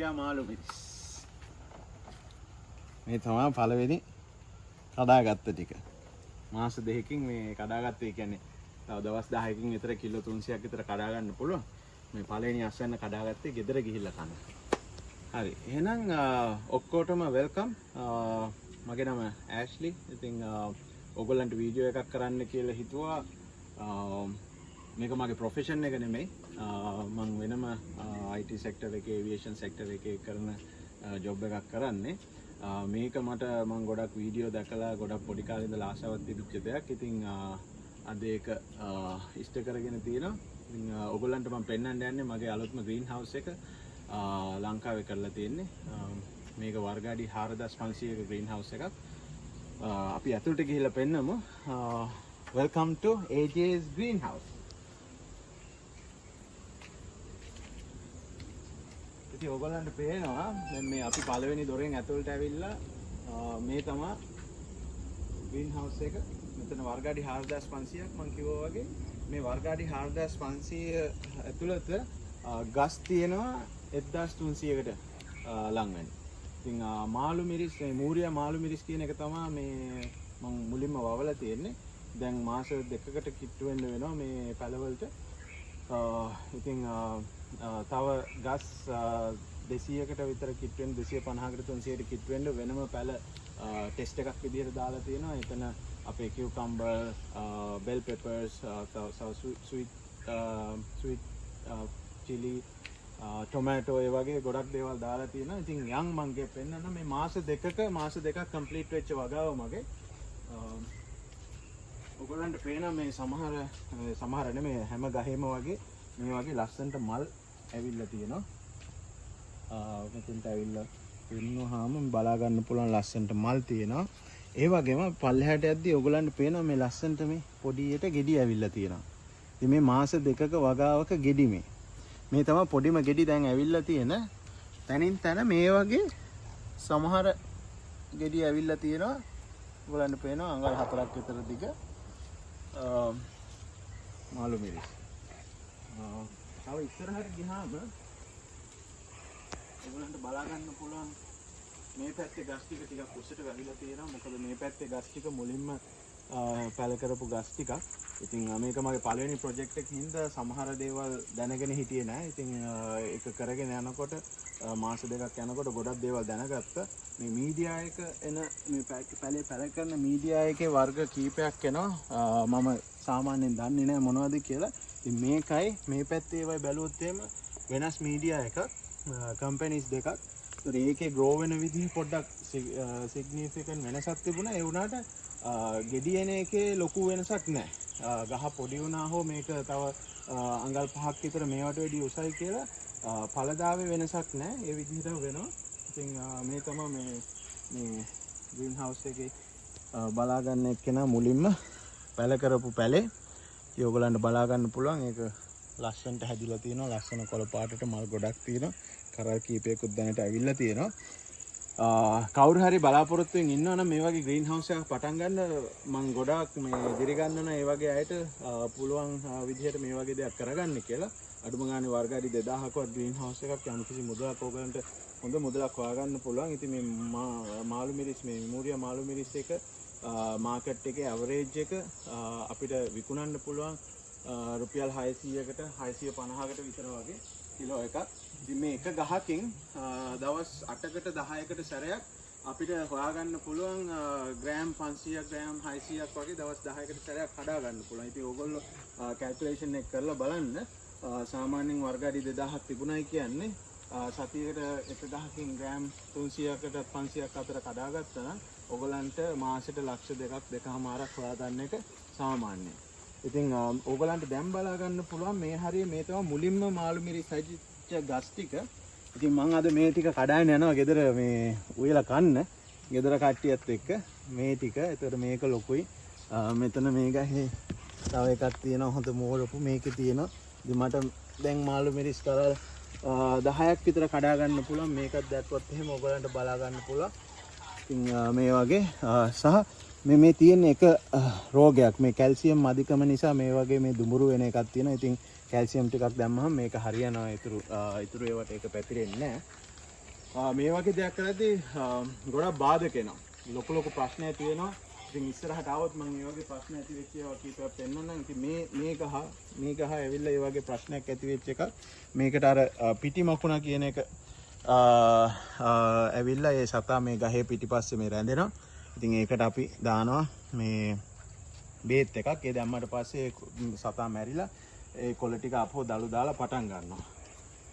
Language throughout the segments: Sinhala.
මූරියා මාළු මිරිස්. මේ තමයි පළවෙනි කඩාගත්ත ටික. මාස දෙකකින් මේ කඩාගත්තේ කියන්නේ තව දවස් 10කින් විතර කිලෝ 300ක් විතර කඩා ගන්න පුළුවන්. මේ පළවෙනි අස්වැන්න කඩාගත්තේ ගෙදර ගිහිල්ලා කන්න. හරි. එහෙනම් ඔක්කොටම වෙල්කම්. මගේ නම ඇෂ්ලි. ඉතින් ඔයගොල්ලන්ට වීඩියෝ එකක් කරන්න කියලා හිතුවා. මේක මගේ ප්‍රොෆෙෂන් එක නෙමෙයි. මම වෙනම IT සෙක්ටර් එකේ ඒවියේෂන් සෙක්ටර් එකේ කරන ජොබ් එකක් කරන්නේ. මේක මට මම ගොඩක් වීඩියෝ දැකලා ගොඩක් පොඩි කාලේ ඉඳලා ආසාවක් තිබිච්ච දෙයක්. ඉතින් අද ඒක ඉෂ්ට කරගෙන තියෙනවා. ඉතින් ඔයගොල්ලන්ට මම පෙන්වන්න යන්නේ මගේ අලුත්ම ග්‍රීන් හවුස් එක ලංකාවේ කරලා තියෙන්නේ. මේක වර්ගාඩි 4500ක ග්‍රීන් හවුස් එකක්. අපි ඇතුළට ගිහිල්ලා පෙන්නමු. Welcome to AJ's greenhouse. ඉතින් ඔයගොල්ලන්ට පේනවා දැන් මේ අපි පළවෙනි දොරෙන් ඇතුළට ඇවිල්ලා මේ තමයි ග්‍රීන් හවුස් එක. මෙතන වර්ගාඩි 4500ක් මම කිව්වා වගේ මේ වර්ගාඩි 4500 ඇතුළත ගස් තියෙනවා 1300කට ලං වෙන්නේ. ඉතින් මාළු මිරිස් මේ මූරියා මාළු මිරිස් කියන එක තමයි මේ මම මුලින්ම වවලා තියෙන්නේ. දැන් මාස දෙකකට කිට්ටු වෙන්න වෙනවා මේ පැලවලට. ඉතින් තව ගස් 200කට විතර කිට්ටු වෙන 250කට 300කට කිට්ටු වෙන්න වෙනම පැල ටෙස්ට් එකක් විදිහට දාලා තියෙනවා. එතන අපේ කියුකම්බර්, බෙල් පෙපර්ස්, ස්වීට් චිලි, ටොමැටෝ ඒ වගේ ගොඩක් දේවල් දාලා තියෙනවා. ඉතින් යන් මංගේ පෙන්නන්න මේ මාස දෙකක් කම්ප්ලීට් වෙච්ච වගාව මගේ. ඔයගොල්ලන්ට පේන මේ සමහර නෙමෙයි හැම ගහෙම වගේ මේ වගේ ලස්සනට මල් ඇවිල්ලා තියෙනවා. මෙතෙන්ට ඇවිල්ලා ඉන්නවා බලා ගන්න පුළුවන් ලස්සනට මල් තියෙනවා. ඒ වගේම පල්ලෙහාට යද්දී ඔයගොල්ලන්ට පේනවා මේ ලස්සනට මේ පොඩියට ගෙඩි ඇවිල්ලා තියෙනවා. ඉතින් මේ මාස දෙකක වගාවක ගෙඩි මේ තමයි පොඩිම ගෙඩි දැන් ඇවිල්ලා තියෙන තැනින් තැන මේ වගේ සමහර ගෙඩි ඇවිල්ලා තියෙනවා. ඔයගොල්ලන්ට පේනවා අඟල් 4ක් විතර දිග මාළු මිරිස්. තව ඉස්සරහට ගියාම ඔයගොල්ලන්ට බලා ගන්න පුළුවන් මේ පැත්තේ ගස් ටික ටිකක් උස්සට වැහිලා තියෙනවා. මොකද මේ පැත්තේ ගස් ටික මුලින්ම පැල කරපු ගස් ටිකක්. ඉතින් මේක මගේ පළවෙනි ප්‍රොජෙක්ට් එකකින් හින්දා සමහර දේවල් දැනගෙන හිටියේ නෑ. ඉතින් ඒක කරගෙන යනකොට මාස දෙකක් යනකොට ගොඩක් දේවල් දැනගත්තා. මේ මීඩියා එක එන මේ පැලේ පැල කරන මීඩියා එකේ වර්ග කීපයක් එනවා. මම සාමාන්‍යයෙන් දන්නේ නෑ මොනවද කියලා. ඉතින් මේකයි මේ පැත්තේ ඒවයි බැලුවොත් එහෙම වෙනස් මීඩියා එකක් කම්පැනිස් දෙකක්. ඒතර ඒකේ ග්‍රෝ වෙන විදිහ පොඩ්ඩක් සිග්නිෆිකන්ට් වෙනසක් තිබුණා. ඒ වුණාට ගෙඩි එන එකේ ලොකු වෙනසක් නෑ. ගහ පොඩි වුණා හෝ මේක තව අඟල් 5ක් විතර මේවට වැඩි උසයි කියලා ඵලදාවේ වෙනසක් නෑ. ඒ විදිහට වෙනවා. ඉතින් මේ තමයි මේ ග්‍රීන් හවුස් එකේ බලා ගන්න එක්කෙනා මුලින්ම පැල කරපු පැලේ. ඉතින් ඔයගලන්ට බලා ගන්න පුළුවන් ඒක ලස්සනට හැදිලා තියෙනවා. ලස්සන කොළ පාටට මල් ගොඩක් තියෙනවා. කරල් කීපයකුත් දැනට ඇවිල්ලා තියෙනවා. කවුරු හරි බලාපොරොත්තුෙන් ඉන්නවනම් මේ වගේ ග්‍රීන් හවුස් එකක් පටන් ගන්න මම ගොඩාක් මේ දිරි ගන්නන ඒ වගේ අයට පුළුවන් විදිහට මේ වගේ දෙයක් කරගන්න කියලා. අඩුම ගානේ වර්ගාඩි 2000කවත් ග්‍රීන් හවුස් එකක් යම්කිසි මුදලක් ඕගලන්ට හොඳ මුදලක් හොයාගන්න පුළුවන්. ඉතින් මේ මාළු මිරිස් මේ මූරියා මාළු මිරිස් එක මාකට් එකේ ඇවරේජ් එක අපිට විකුණන්න පුළුවන් රුපියල් 600කට 650කට විතර වගේ කිලෝ එකක්. ඉතින් මේ එක ගහකින් දවස් 8කට 10කට සැරයක් අපිට හොයාගන්න පුළුවන් ග්‍රෑම් 500ක් ග්‍රෑම් 600ක් වගේ දවස් 10කට සැරයක් හදා ගන්න පුළුවන්. ඉතින් ඕගොල්ලෝ කැල්කියුලේෂන් එක කරලා බලන්න. සාමාන්‍යයෙන් වර්ගාඩි 2000ක් තිබුණයි කියන්නේ සතියකට එක ගහකින් ග්‍රෑම් 300කට 500ක් අතර කඩාගත්තා නම් ඕගොල්ලන්ට මාසෙට ලක්ෂ 2.5ක් හොයා ගන්න එක සාමාන්‍යයි. ඉතින් ඕගොල්ලන්ට දැන් බලා ගන්න පුළුවන් මේ හරිය මේ තමයි මුලින්ම මාළු මිරිස් හැදිච්ච ගස් ටික. ඉතින් මම අද මේ ටික කඩාගෙන යනවා ගෙදර මේ උයලා කන්න. ගෙදර කට්ටියත් එක්ක මේ ටික. ඒතර මේක ලොකුයි. මෙතන මේ ගහේ තව එකක් තියෙනවා හොඳ මෝරපු මේකේ තියෙනවා. ඉතින් මට දැන් මාළු මිරිස් කරල් 10ක් විතර කඩා ගන්න පුළුවන්. මේකත් දැක්කොත් එහෙම ඔයගලන්ට බලා ගන්න පුළුවන්. ඉතින් මේ වගේ සහ මේ තියෙන එක රෝගයක් මේ කැල්සියම් අධිකම නිසා මේ වගේ මේ දුඹුරු වෙන එකක් තියෙනවා. ඉතින් කැල්සියම් ටිකක් දැම්මහම මේක හරියනවා. ඉතුරු ඒවට ඒක පැතිරෙන්නේ නැහැ. මේ වගේ දෙයක් කරද්දී ගොඩක් බාධක එනවා. ලොකු ප්‍රශ්න ඇති වෙනවා. ඉතින් ඉස්සරහට આવොත් මම මේ වගේ ප්‍රශ්න ඇති වෙච්ච ඒවා කීපයක් පෙන්නන්නම්. ඉතින් මේ ගහ ඇවිල්ලා ඒ වගේ ප්‍රශ්නයක් ඇති වෙච්ච එක මේකට අර පිටි මකුණා කියන එක ඇවිල්ලා ඒ සතා මේ ගහේ පිටිපස්සේ මේ රැඳෙනවා. ඉතින් ඒකට අපි දානවා මේ බේත් එකක්. ඒ දැම්මට පස්සේ සතා මැරිලා ඒ කොළ ටික අපෝ දළු දාලා පටන් ගන්නවා.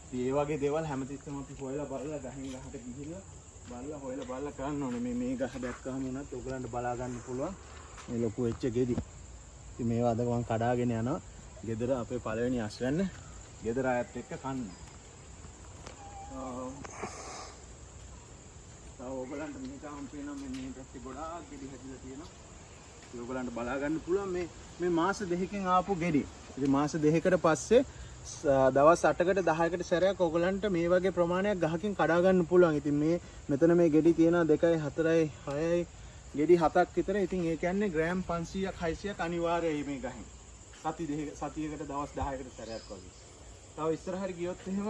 ඉතින් ඒ වගේ දේවල් හැමතිස්සෙම අපි හොයලා බලලා ගහින් ගහට ගිහිල්ලා බලලා හොයලා බලලා කරන්න ඕනේ. මේ ගහ දැක්කම උනත් ඔයගලන්ට බලා ගන්න පුළුවන්. මේ ලොකු වෙච්ච ගෙඩි. ඉතින් මේවා අද මම කඩාගෙන යනවා. ගෙදර අපේ පළවෙනි අස්වැන්න ගෙදර අයත් එක්ක කන්න. ඔයගලන්ට මේකම පේනවා මේ පැත්තේ ගොඩාක් ගෙඩි හැදිලා තියෙනවා. ඔයගලන්ට බලා ගන්න පුළුවන් මේ මාස දෙකකින් ආපු ගෙඩි. ඉතින් මාස දෙකකට පස්සේ දවස් 8කට 10කට සැරයක් ඔයගලන්ට මේ වගේ ප්‍රමාණයක් ගහකින් කඩා ගන්න පුළුවන්. ඉතින් මෙතන මේ ගෙඩි තියෙනවා 2යි 4යි 6යි ගෙඩි 7ක් විතර. ඉතින් ඒ කියන්නේ ග්‍රෑම් 500ක් 600ක් අනිවාර්යයි මේ ගහෙන්. සතියකට දවස් 10කට සැරයක් වගේ. තව ඉස්සරහට ගියොත් එහෙම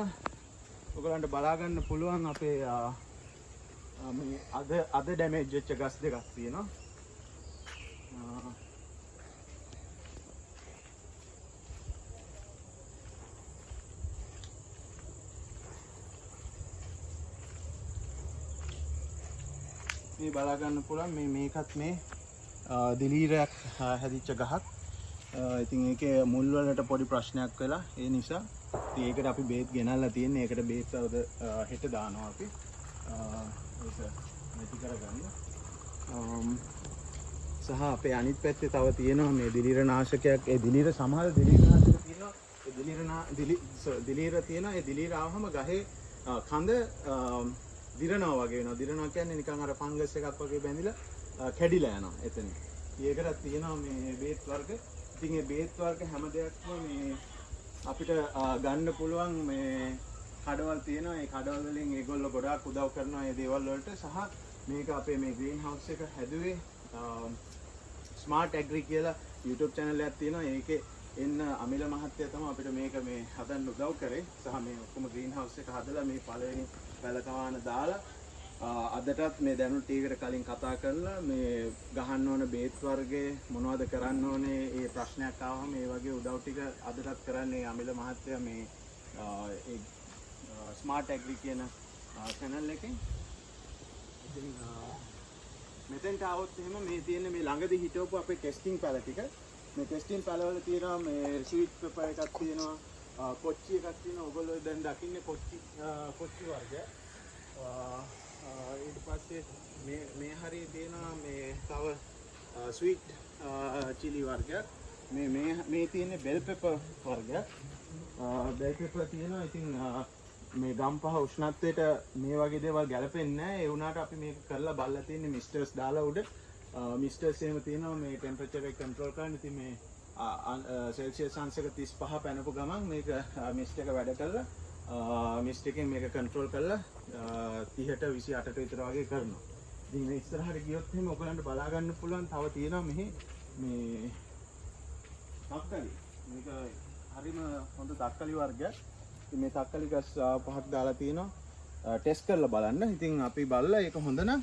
ඔයගලන්ට බලා ගන්න පුළුවන් අපේ මේ අද ඩැමේජ් වෙච්ච ගස් දෙකක් තියෙනවා. මේ බලා ගන්න පුළුවන් මේකත් මේ දිලීරයක් හැදිච්ච ගහක්. ඉතින් ඒකේ මුල් වලට පොඩි ප්‍රශ්නයක් වෙලා ඒ නිසා ඉතින් ඒකට අපි බේත් ගෙනල්ලා තියෙන්නේ. ඒකට බේත් තවද හෙට දානවා අපි. ඒක නැති කරගන්න. සහ අපේ අනිත් පැත්තේ තව තියෙනවා මේ දිලීර නාශකයක්. ඒ දිලීර සමහර දිලීර නාශක තියෙනවා. ඒ දිලීර තියෙනවා. ඒ දිලීර ආවම ගහේ කඳ දිරනවා වගේ වෙනවා. දිරනවා කියන්නේ නිකන් අර ෆංගස් එකක් වගේ බැඳිලා කැඩිලා යනවා එතන. ඒකටත් තියෙනවා මේ බේත් වර්ග. ඉතින් මේ බේත් වර්ග හැම දෙයක්ම මේ අපිට ගන්න පුළුවන් මේ කඩවල් තියෙනවා. ඒ කඩවල් වලින් ඒගොල්ලෝ ගොඩාක් උදව් කරනවා මේ දේවල් වලට. සහ මේක අපේ මේ ග්‍රීන් හවුස් එක හැදුවේ ස්මාර්ට් ඇග්‍රි කියලා YouTube channel එකක් තියෙනවා. ඒකේ එන්න අමිල මහත්තයා තමයි අපිට මේක මේ හදන්න උදව් කරේ. සහ මේ ඔක්කොම ග්‍රීන් හවුස් එක හදලා මේ පළවෙනි වැලකවාන දාලා අදටත් මේ දැනුත් ටීවීකට කලින් කතා කරලා මේ ගහන්න ඕන බේත් වර්ගේ මොනවද කරන්න ඕනේ ඒ ප්‍රශ්නයක් ආවම මේ වගේ උදව් ටික අදටත් කරන්නේ අමිල මහත්තයා මේ ඒ ස්මාර්ට් ඇග්‍රි කියන channel එකෙන්. ඉතින් මෙතෙන්ට આવොත් එහෙම මේ තියෙන මේ ළඟදී හිටවපු අපේ ටෙස්ටිං පැල ටික. මේ ටෙස්ටිං පැලවල තියෙනවා මේ ස්වීට් පෙපර් එකක් තියෙනවා, කොච්චි එකක් තියෙනවා. ඔයගොල්ලෝ දැන් දකින්නේ කොච්චි වර්ගය. ඊට පස්සේ මේ හරිය තියෙනවා මේ තව ස්වීට් චිලි වර්ගයක්. මේ තියෙන්නේ බෙල් පෙපර් වර්ගයක්. බෙල් පෙපර් තියෙනවා. ඉතින් මේ ගම්පහ උෂ්ණත්වයට මේ වගේ දේවල් ගැලපෙන්නේ නැහැ. ඒ වුණාට අපි මේක කරලා බලලා තියෙන්නේ මිස්ටර්ස් දාලා උඩ. මිස්ටර්ස් එහෙම තියෙනවා මේ ටෙම්පරේචර් එක කන්ට්‍රෝල් කරන්න. ඉතින් මේ සෙල්සියස් අංශක 35 පැනපු ගමන් මේක මිස්ට් එක වැඩ කරලා මිස්ට් එකෙන් මේක කන්ට්‍රෝල් කරලා 30ට 28ට විතර වගේ කරනවා. ඉතින් මේ ඉස්සරහට ගියොත් එහෙම ඔයගලන්ට බලා ගන්න පුළුවන් තව තියෙනවා මෙහි මේ තක්කලි. මේක හරිම හොඳ තක්කලි වර්ගයක්. ඉතින් මේ තක්කලි ගස් 5ක් දාලා තියෙනවා. ටෙස්ට් කරලා බලන්න. ඉතින් අපි බලලා ඒක හොඳ නම්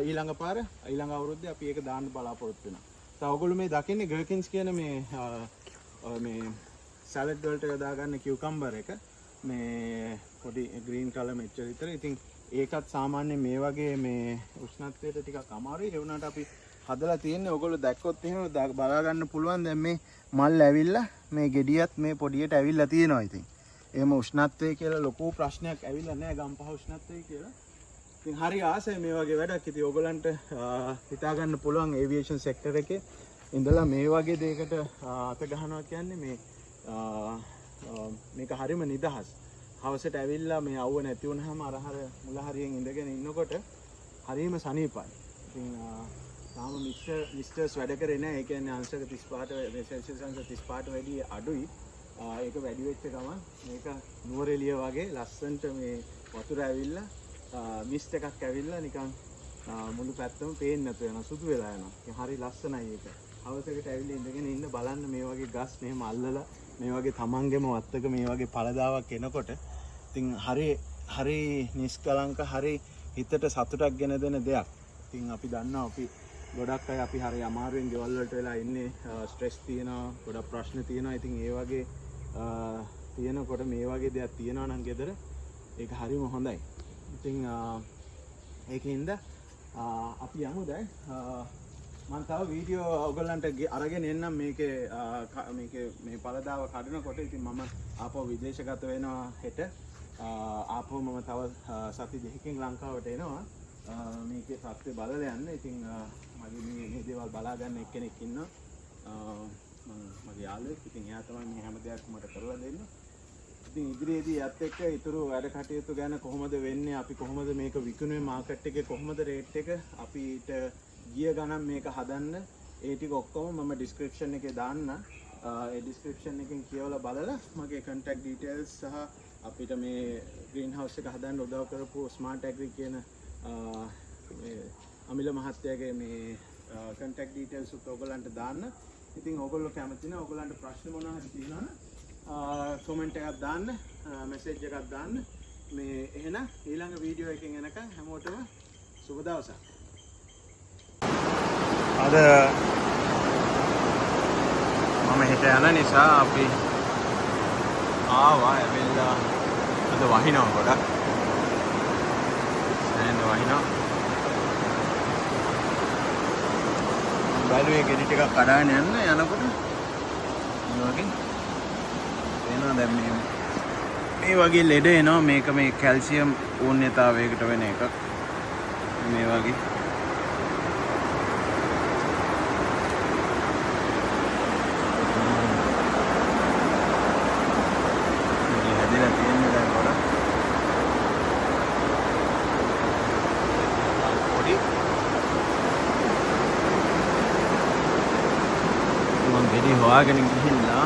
ඊළඟ අවුරුද්දේ අපි ඒක දාන්න බලාපොරොත්තු වෙනවා. තව ඔයගොල්ලෝ මේ දකින්නේ ගර්කින්ස් කියන මේ සලාඩ් වලට යොදා ගන්න කියුකම්බර් එක. මේ පොඩි ග්‍රීන් කලර් මෙච්චර විතර. ඉතින් ඒකත් සාමාන්‍යයෙන් මේ වගේ මේ උෂ්ණත්වයට ටිකක් අමාරුයි. ඒ වුණාට අපි හදලා තියෙන්නේ ඔයගොල්ලෝ දැක්කොත් එහෙම බලා ගන්න පුළුවන්. දැන් මේ මල් ඇවිල්ලා මේ ගෙඩියත් මේ පොඩියට ඇවිල්ලා තියෙනවා. ඉතින් එහෙම උෂ්ණත්වය කියලා ලොකු ප්‍රශ්නයක් ඇවිල්ලා නැහැ ගම්පහ උෂ්ණත්වය කියලා. ඉතින් හරි ආසයි මේ වගේ වැඩක්. ඉතින් ඔයගලන්ට හිතා ගන්න පුළුවන් ඒවියේෂන් සෙක්ටර් එකේ ඉඳලා මේ වගේ දෙයකට අත ගහනවා කියන්නේ මේක හරිම නිදහස්. හවසට ඇවිල්ලා මේ අවුව නැති වුනහම අර මුල හරියෙන් ඉඳගෙන ඉන්නකොට හරිම සනීපයි. ඉතින් තාම මිස්ටර්ස් වැඩ කරේ නැහැ. ඒ කියන්නේ අංශක 35ට සෙල්සියස් අංශ 35ට වැඩි අඩුයි. ඒක වැඩි වෙච්ච ගමන් මේක නුවරඑළිය වගේ ලස්සනට මේ වතුර ඇවිල්ලා මිස්ට් එකක් ඇවිල්ලා නිකන් මුළු පැත්තම පේන්නේ නැතු වෙනවා, සුදු වෙලා යනවා. ඉතින් හරි ලස්සනයි ඒක. හවසකට ඇවිල්ලා ඉඳගෙන ඉන්න බලන්න මේ වගේ ගස් මෙහෙම අල්ලලා මේ වගේ තමන්ගේම වත්තක මේ වගේ පළදාවක් එනකොට ඉතින් හරි හරි නිස්කලංක හරි හිතට සතුටක් ගෙන දෙන දෙයක්. ඉතින් අපි දන්නවා අපි ගොඩක් අය අපි හරි අමාරුවෙන් ගෙවල් වලට වෙලා ඉන්නේ ස්ට්‍රෙස් තියෙනවා ගොඩක් ප්‍රශ්න තියෙනවා. ඉතින් ඒ වගේ තියෙනකොට මේ වගේ දෙයක් තියෙනවා නම් ගෙදර ඒක හරිම හොඳයි. ඉතින් ඒකින්ද අපි යමු දැන් මම තව වීඩියෝ ඔයගොල්ලන්ට අරගෙන එන්නම් මේකේ මේ පළදාව කඩනකොට. ඉතින් මම ආපහු විදේශගත වෙනවා හෙට. ආපහු මම තව සති දෙකකින් ලංකාවට එනවා මේකේ සත්‍ය බලලා යන්න. ඉතින් මගේ මේ දේවල් බලා ගන්න එක්කෙනෙක් ඉන්නවා මගේ යාළුවෙක්. ඉතින් එයා තමයි මේ හැම දෙයක්ම මට කරලා දෙන්නේ. ඉතින් ඉදිරියේදී යත් එක්ක ඊටු වැඩ කටයුතු ගැන කොහොමද වෙන්නේ, අපි කොහොමද මේක විකුණුවේ, මාකට් එකේ කොහොමද රේට් එක, අපිට ගිය ගණන් මේක හදන්න, ඒ ටික ඔක්කොම මම ඩිස්ක්‍රිප්ෂන් එකේ දාන්න. ඒ ඩිස්ක්‍රිප්ෂන් එකෙන් කියවලා බලලා මගේ contact details සහ අපිට මේ green house එක හදන්න උදව් කරපු smart agri කියන අමිල මහත්තයාගේ මේ contact details උත් ඔයගලන්ට දාන්න. ඉතින් ඔයගොල්ලෝ කැමති නම් ඔයගලන්ට ප්‍රශ්න මොනවා හරි තියෙනවා නම් comment එකක් දාන්න, message එකක් දාන්න. මේ එහෙනම් ඊළඟ වීඩියෝ එකකින් එනකන් හැමෝටම සුබ දවසක්. අද මම හෙට යන නිසා අපි ආවා ඇවිල්ලා අද වහිනවා ගොඩක් සෑහෙන වහිනවා. බැලුවේ ගෙඩි ටිකක් කඩාගෙන යන්න යනකොට මේ වගේ එනවා. දැන් මේ වගේ ලෙඩ එනවා. මේක මේ කැල්සියම් ඌන්‍යතාවයකට වෙන එකක්. මේ වගේ හොයාගෙන ගිහිල්ලා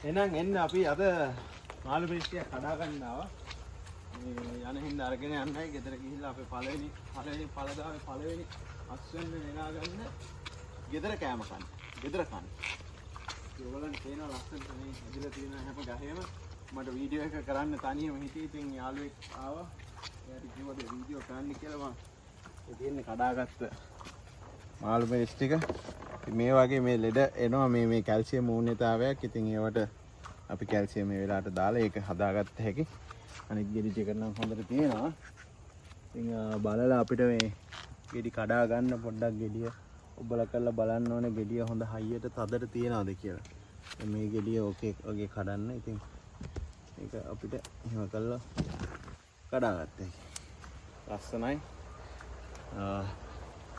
එහෙනම් එන්න අපි අද මාළු පෙට්ටිය කඩා ගන්න ආවා. මේ යන හින්දා අරගෙන යන්නයි ගෙදර ගිහිල්ලා අපේ පළවෙනි පළදාවේ පළවෙනි අස්වෙන්න නෙලා ගන්න ගෙදර කෑම කන්න. ගෙදර කන්න. ඒගොල්ලන්ට තේනවා ලස්සනට මේ ඇදලා තියෙන හැම ගහේම මට වීඩියෝ එක කරන්න තනියම හිටියේ. ඉතින් යාළුවෙක් ආවා. එයාට කිව්වා වීඩියෝ කරන්න කියලා. මම ඒ තියෙන්නේ කඩාගත්ත මාළු පෙට්ටි ටික. මේ වගේ මේ ලෙඩ එනවා මේ කැල්සියම් ඌන්‍යතාවයක්. ඉතින් ඒවට අපි කැල්සියම් මේ වෙලාවට දාලා ඒක හදාගත්ත හැකි. අනිත් ගෙඩි ටික නම් හොඳට තියෙනවා. ඉතින් බලලා අපිට මේ ගෙඩි කඩා ගන්න පොඩ්ඩක් ගෙඩිය ඔබලා කරලා බලන්න ඕනේ ගෙඩිය හොඳ හයියට තදට තියනවද කියලා. මේ ගෙඩිය ඕකේ වගේ කඩන්න. ඉතින් ඒක අපිට එහෙම කරලා කඩාගත්තා. ලස්සනයි.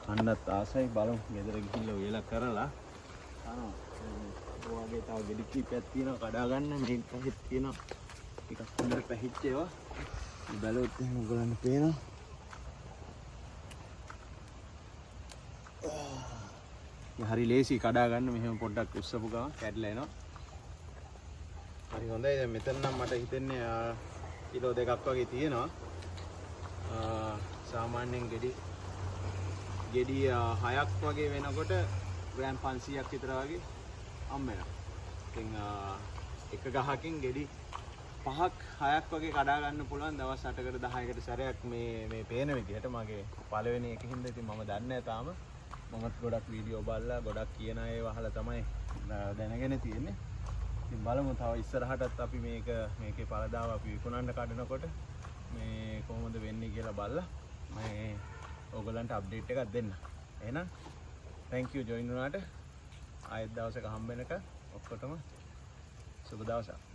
කන්නත් ආසයි. බලමු ගෙදර ගිහිල්ලා වේලා කරලා ඔයගේ තව ගෙඩි කීපයක් තියෙනවා කඩා ගන්න. මේක පැහිත් තියෙනවා ටිකක් හොඳට පැහිච්ච ඒවා. බැලුවොත් එහෙනම් ඔයගොල්ලන්ට පේනවා. හරි ලේසි කඩා ගන්න. මෙහෙම පොඩ්ඩක් උස්සපු ගමන් කැඩලා එනවා. හරි හොඳයි. දැන් මෙතන නම් මට හිතෙන්නේ කිලෝ 2ක් වගේ තියෙනවා. සාමාන්‍යයෙන් ගෙඩි 6ක් වගේ වෙනකොට ග්‍රෑම් 500ක් විතර වගේ හම්බ වෙනවා. ඉතින් එක ගහකින් ගෙඩි 5ක් 6ක් වගේ කඩා ගන්න පුළුවන් දවස් 8කට 10කට සැරයක් මේ පේන විදිහට. මගේ පළවෙනි එකකින්ද ඉතින් මම දන්නේ නැහැ තාම. මමත් ගොඩක් වීඩියෝ බලලා ගොඩක් කියන ඒවා අහලා තමයි දැනගෙන තියෙන්නේ. ඉතින් බලමු තව ඉස්සරහටත් අපි මේකේ පළදාව අපි විකුණන්න කඩනකොට මේ කොහොමද වෙන්නේ කියලා බලලා මේ ඔයගලන්ට අප්ඩේට් එකක් දෙන්න. එහෙනම් thank you join වුණාට. ආයෙත් දවසක හම්බ වෙනක ඔක්කොටම සුබ දවසක්.